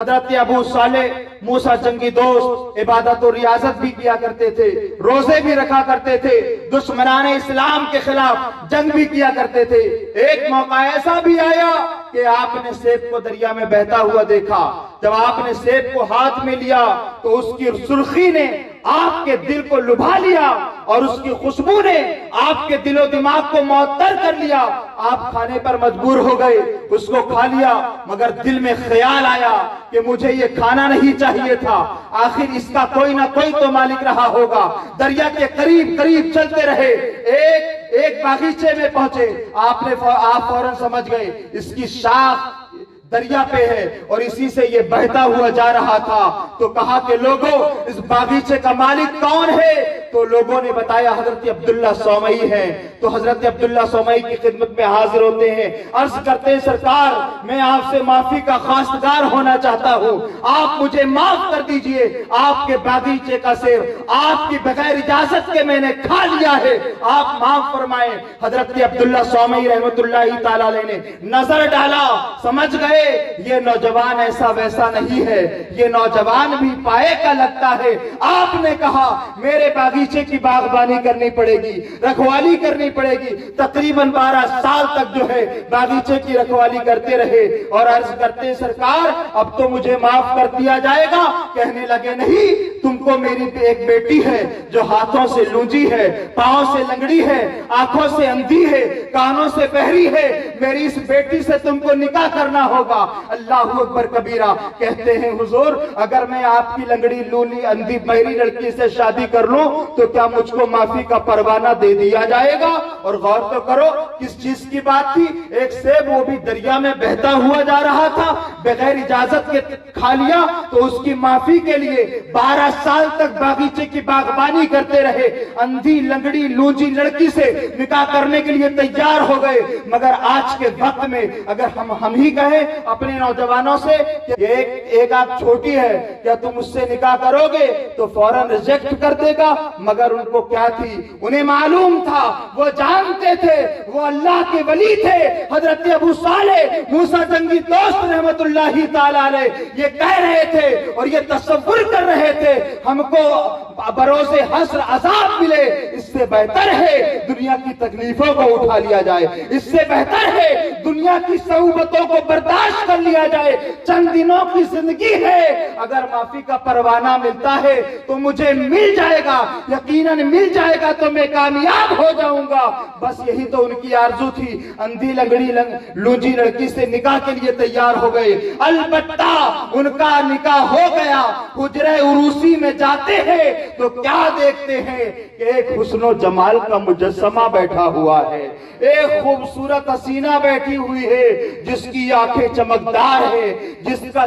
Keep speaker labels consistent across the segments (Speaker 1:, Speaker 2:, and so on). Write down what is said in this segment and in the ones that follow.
Speaker 1: حضرت ابو صالح موسیٰ جنگی دوست عبادت و ریاضت بھی کیا کرتے تھے، روزے بھی رکھا کرتے تھے، دشمنان اسلام کے خلاف جنگ بھی کیا کرتے تھے۔ ایک موقع ایسا بھی آیا کہ آپ نے سیب کو دریا میں بہتا ہوا دیکھا۔ جب آپ نے سیب کو ہاتھ میں لیا تو اس کی سرخی نے آپ کے دل کو لبھا لیا اور اس کی خوشبو نے آپ کے دل و دماغ کو معطر کر لیا۔ آپ کھانے پر مجبور ہو گئے، اس کو کھا لیا، مگر دل میں خیال آیا کہ مجھے یہ کھانا نہیں چاہیے تھا، آخر اس کا کوئی نہ کوئی تو مالک رہا ہوگا۔ دریا کے قریب قریب چلتے رہے، ایک باغیچے میں پہنچے۔ آپ فوراً سمجھ گئے اس کی شاخ دریا پہ ہے اور اسی سے یہ بہتا ہوا جا رہا تھا۔ تو کہا کہ لوگوں، اس باغیچے کا مالک کون ہے؟ تو لوگوں نے بتایا حضرت عبداللہ صومعی ہے۔ تو حضرت عبداللہ صومعی کی خدمت میں حاضر ہوتے ہیں، عرض کرتے ہیں سرکار میں آپ سے معافی کا خواستگار ہونا چاہتا ہوں، آپ مجھے معاف کر دیجئے، آپ کے باغیچے کا سیب آپ کی بغیر اجازت کے میں نے کھا لیا ہے، آپ معاف فرمائیں۔ حضرت عبداللہ صومعی رحمت اللہ تعالیٰ علیہ نے نظر ڈالا، سمجھ گئے یہ نوجوان ایسا ویسا نہیں ہے، یہ نوجوان بھی پائے کا لگتا ہے۔ آپ نے کہا میرے باغیچے کی باغبانی کرنی پڑے گی، رکھوالی کرنی پڑے گی۔ تقریباً 12 سال تک جو ہے باغیچے کی رکھوالی کرتے رہے اور عرض کرتے سرکار اب تو مجھے معاف کر دیا جائے گا۔ کہنے لگے نہیں، تم کو میری ایک بیٹی ہے جو ہاتھوں سے لونجی ہے، پاؤں سے لنگڑی ہے، آنکھوں سے اندھی ہے، کانوں سے بہری ہے، میری اس بیٹی سے تم کو نکاح کرنا ہوگا۔ اللہ اکبر کبیرہ۔ کہتے ہیں حضور اگر میں آپ کی لنگڑی لونی اندھی بہری لڑکی سے شادی کر لوں تو کیا مجھ کو معافی کا پروانہ دے دیا جائے گا؟ اور غور تو کرو کس چیز کی بات تھی، ایک سیب وہ بھی دریا میں بہتا ہوا جا رہا تھا، بغیر اجازت کے کھا لیا تو اس کی معافی کے لیے 12 سال تک باغیچے کی باغبانی کرتے رہے، اندھی لنگڑی لونجی لڑکی سے نکاح کرنے کے لیے تیار ہو گئے۔ مگر آج کے وقت میں اگر ہم ہی کہیں اپنے نوجوانوں سے کہ ایک آنکھ چھوٹی ہے، کیا تم اس سے نکاح کرو گے، تو فوراً ریجیکٹ کر دے گا۔ مگر ان کو کیا تھی، انہیں معلوم تھا، وہ جانتے تھے وہ اللہ کے ولی تھے۔ حضرت ابو صالح موسیٰ جنگی دوست رحمت اللہ تعالیٰ علیہ یہ کہہ رہے تھے اور یہ تصور کر رہے تھے ہم کو بروز حشر عذاب ملے، اس سے بہتر ہے دنیا کی تکلیفوں کو اٹھا لیا جائے، اس سے بہتر ہے دنیا کی صعوبتوں کو برداشت کر لیا جائے، چند دنوں کی زندگی ہے، اگر معافی کا پروانہ ملتا ہے تو مجھے مل جائے گا، یقیناً مل جائے گا تو میں کامیاب ہو جاؤں گا۔ بس یہی تو ان کی آرزو تھی، اندھی لنگڑی لونجی لڑکی سے نکاح کے لیے تیار ہو گئے۔ البتہ ان کا نکاح ہو گیا، حجرہ عروسی میں جاتے ہیں تو کیا دیکھتے ہیں کہ ایک حسن و جمال کا مجسمہ بیٹھا ہوا ہے، ایک خوبصورت حسینہ بیٹھی ہوئی ہے جس کی آنکھیں چمکدار ہے، جس کا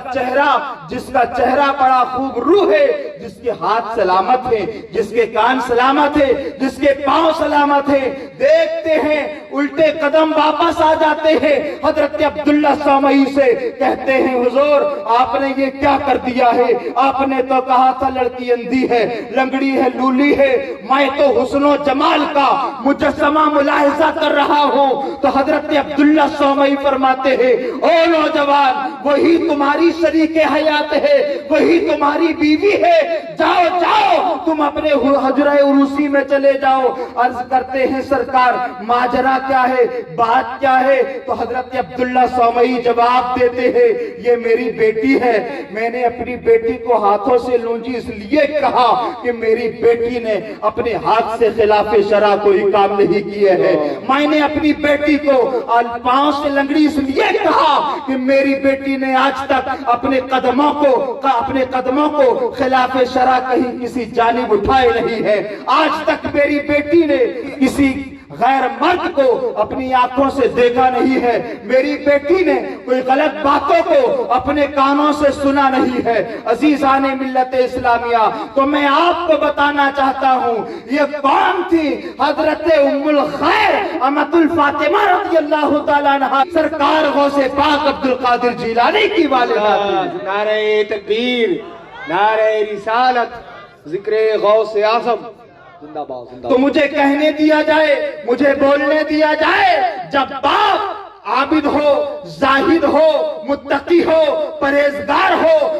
Speaker 1: چہرہ بڑا خوب روح ہے، جس کے ہاتھ سلامت ہیں، جس کے کان سلامت ہیں، جس کے پاؤں سلامت ہیں۔ دیکھتے ہیں الٹے قدم واپس آ جاتے ہیں، حضرت عبداللہ صومعی سے کہتے ہیں حضور آپ نے یہ کیا کر دیا ہے، آپ نے تو کہا تھا لڑکی اندھی ہے، لنگڑی ہے، لولی ہے، میں تو حسن و جمال کا مجسمہ ملاحظہ کر رہا ہوں۔ تو حضرت عبداللہ صومعی فرماتے ہیں او نوجوان وہی تمہاری شریک حیات ہے، وہی تمہاری بیوی ہے، جاؤ جاؤ تم اپنے حجرہ عروسی میں چلے جاؤ۔ عرض کرتے ہیں سرکار ماجرا کیا ہے، بات کیا ہے؟ تو حضرت عبداللہ صومعی جواب دیتے ہیں یہ میری بیٹی ہے، میں نے اپنی بیٹی کو ہاتھوں سے لونجی اس لیے کہا کہ میری بیٹی نے اپنے ہاتھ سے خلاف شرع کوئی کام نہیں کیے ہے، میں نے اپنی بیٹی کو پاؤں سے لنگڑی اس لیے کہا کہ میری بیٹی نے آج تک اپنے قدموں کو خلاف شرع کہیں کسی جانب اٹھائے نہیں ہے، آج تک میری بیٹی نے کسی غیر مرد کو اپنی آنکھوں سے دیکھا نہیں ہے، میری بیٹی نے کوئی غلط باتوں کو اپنے کانوں سے سنا نہیں ہے۔ عزیزان ملت اسلامیہ تو میں آپ کو بتانا چاہتا ہوں یہ کون تھی؟ حضرت ام الخیر امۃ الفاطمہ رضی اللہ تعالیٰ عنہا سرکار غوث پاک عبد القادر جیلانی کی والدہ تھی۔
Speaker 2: نعرہ تکبیر، نعرہ رسالت، ذکر غوث اعظم زندہ باد۔
Speaker 1: تو مجھے کہنے دیا جائے، مجھے بولنے دیا جائے، جب باپ عابد ہو، زاہد ہو، متقی ہو، پرہیزگار ہو،